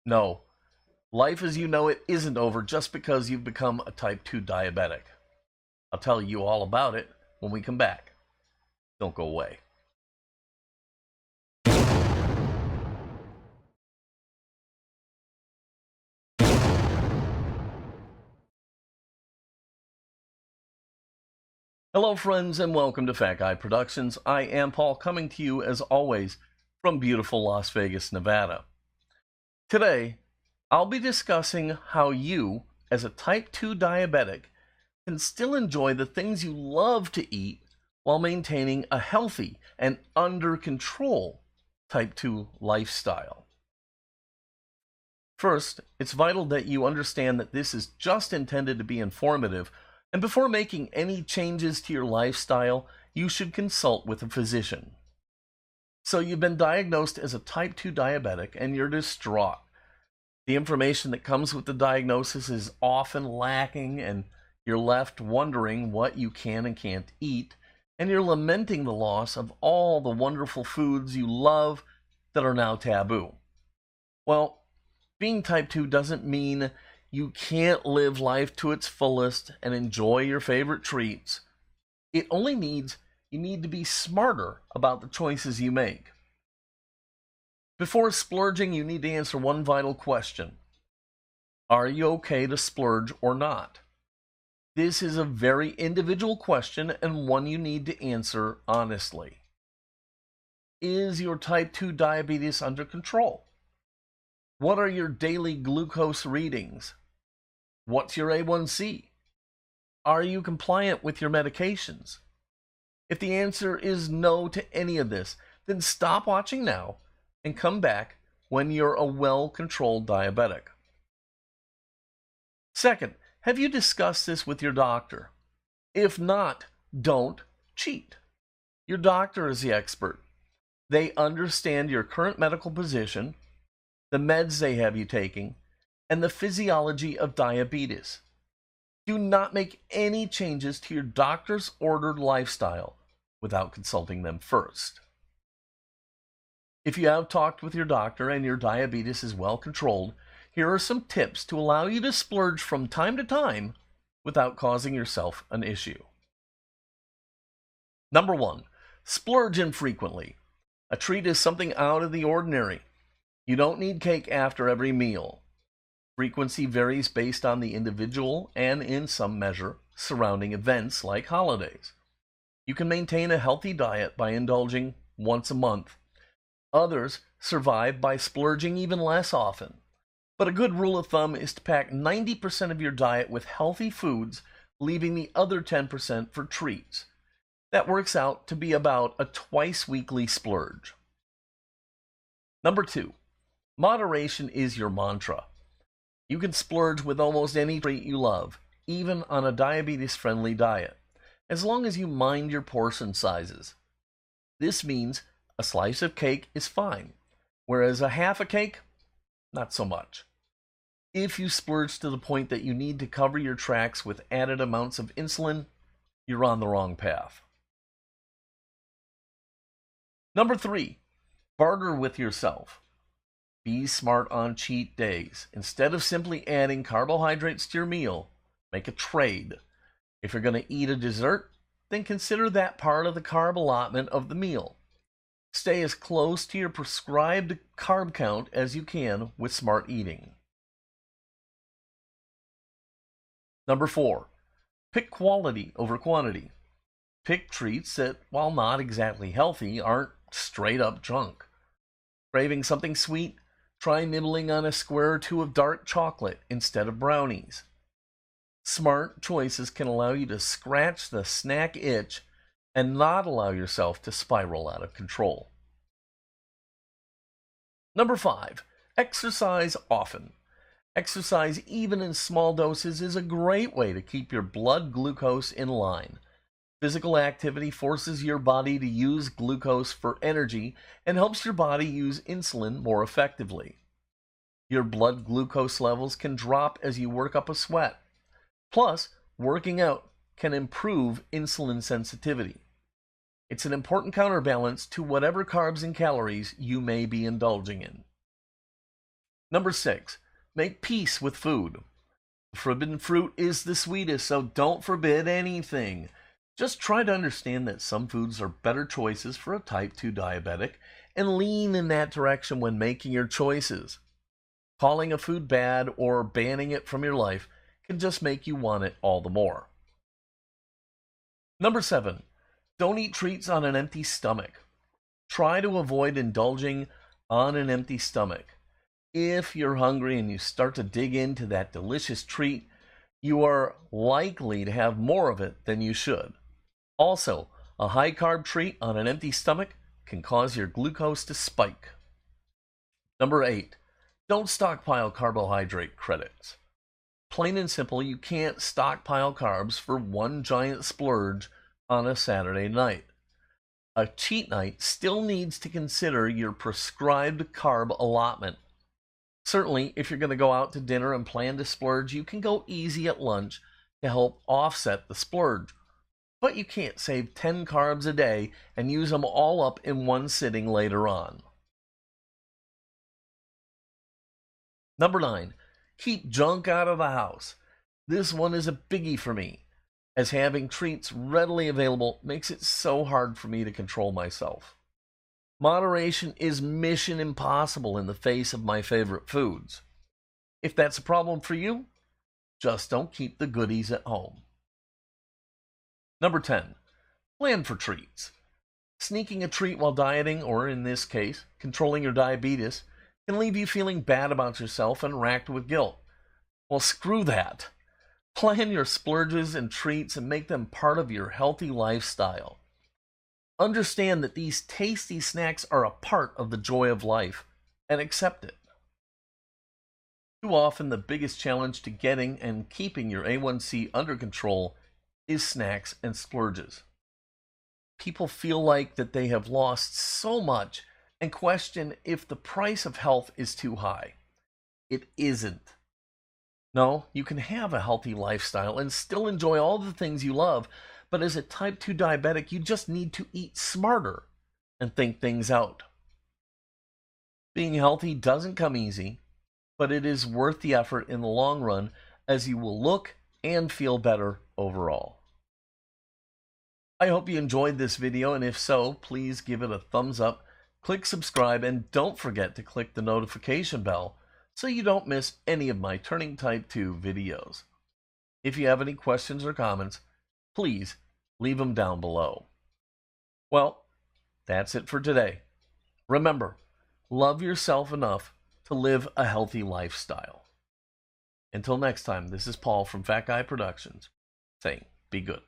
No, life as you know it isn't over just because you've become a type 2 diabetic. I'll tell you all about it when we come back. Don't go away. Hello, friends, and welcome to Fat Guy Productions. I am Paul, coming to you as always from beautiful Las Vegas, Nevada. Today, I'll be discussing how you, as a type 2 diabetic, can still enjoy the things you love to eat while maintaining a healthy and under control type 2 lifestyle. First, it's vital that you understand that this is just intended to be informative, and before making any changes to your lifestyle, you should consult with a physician. So you've been diagnosed as a type 2 diabetic and you're distraught. The information that comes with the diagnosis is often lacking, and you're left wondering what you can and can't eat, and you're lamenting the loss of all the wonderful foods you love that are now taboo. Well, being type 2 doesn't mean you can't live life to its fullest and enjoy your favorite treats. It only means you need to be smarter about the choices you make. Before splurging, you need to answer one vital question. Are you okay to splurge or not? This is a very individual question and one you need to answer honestly. Is your type 2 diabetes under control? What are your daily glucose readings? What's your A1C? Are you compliant with your medications? If the answer is no to any of this, then stop watching now and come back when you're a well-controlled diabetic. Second, have you discussed this with your doctor? If not, don't cheat. Your doctor is the expert. They understand your current medical position, the meds they have you taking, and the physiology of diabetes. Do not make any changes to your doctor's ordered lifestyle without consulting them first. If you have talked with your doctor and your diabetes is well controlled, here are some tips to allow you to splurge from time to time without causing yourself an issue. Number 1, splurge infrequently. A treat is something out of the ordinary. You don't need cake after every meal. Frequency varies based on the individual and, in some measure, surrounding events like holidays. You can maintain a healthy diet by indulging once a month. Others survive by splurging even less often. But a good rule of thumb is to pack 90% of your diet with healthy foods, leaving the other 10% for treats. That works out to be about a twice-weekly splurge. Number 2, moderation is your mantra. You can splurge with almost any treat you love, even on a diabetes-friendly diet, as long as you mind your portion sizes. This means a slice of cake is fine, whereas a half a cake, not so much. If you splurge to the point that you need to cover your tracks with added amounts of insulin, you're on the wrong path. Number 3, barter with yourself. Be smart on cheat days. Instead of simply adding carbohydrates to your meal, make a trade. If you're going to eat a dessert, then consider that part of the carb allotment of the meal. Stay as close to your prescribed carb count as you can with smart eating. Number 4, pick quality over quantity. Pick treats that, while not exactly healthy, aren't straight up junk. Craving something sweet? Try nibbling on a square or two of dark chocolate instead of brownies. Smart choices can allow you to scratch the snack itch and not allow yourself to spiral out of control. Number 5, exercise often. Exercise, even in small doses, is a great way to keep your blood glucose in line. Physical activity forces your body to use glucose for energy and helps your body use insulin more effectively. Your blood glucose levels can drop as you work up a sweat. Plus, working out can improve insulin sensitivity. It's an important counterbalance to whatever carbs and calories you may be indulging in. Number 6, make peace with food. Forbidden fruit is the sweetest, so don't forbid anything. Just try to understand that some foods are better choices for a type 2 diabetic and lean in that direction when making your choices. Calling a food bad or banning it from your life can just make you want it all the more. Number 7, don't eat treats on an empty stomach. Try to avoid indulging on an empty stomach. If you're hungry and you start to dig into that delicious treat, you are likely to have more of it than you should. Also, a high carb treat on an empty stomach can cause your glucose to spike. Number 8, don't stockpile carbohydrate credits. Plain and simple, you can't stockpile carbs for one giant splurge on a Saturday night. A cheat night still needs to consider your prescribed carb allotment. Certainly, if you're going to go out to dinner and plan to splurge, you can go easy at lunch to help offset the splurge. But you can't save 10 carbs a day and use them all up in one sitting later on. Number 9, keep junk out of the house. This one is a biggie for me, as having treats readily available makes it so hard for me to control myself. Moderation is mission impossible in the face of my favorite foods. If that's a problem for you, just don't keep the goodies at home. Number 10, plan for treats. Sneaking a treat while dieting, or in this case, controlling your diabetes, can leave you feeling bad about yourself and racked with guilt. Well, screw that. Plan your splurges and treats and make them part of your healthy lifestyle. Understand that these tasty snacks are a part of the joy of life, and accept it. Too often, the biggest challenge to getting and keeping your A1C under control is snacks and splurges. People feel like that they have lost so much and question if the price of health is too high. It isn't. No, you can have a healthy lifestyle and still enjoy all the things you love, but as a type 2 diabetic, you just need to eat smarter and think things out. Being healthy doesn't come easy, but it is worth the effort in the long run, as you will look and feel better overall. I hope you enjoyed this video, and if so, please give it a thumbs up, click subscribe, and don't forget to click the notification bell so you don't miss any of my Turning Type 2 videos. If you have any questions or comments, please leave them down below. Well, that's it for today. Remember, love yourself enough to live a healthy lifestyle. Until next time, this is Paul from Fat Guy Productions saying, be good.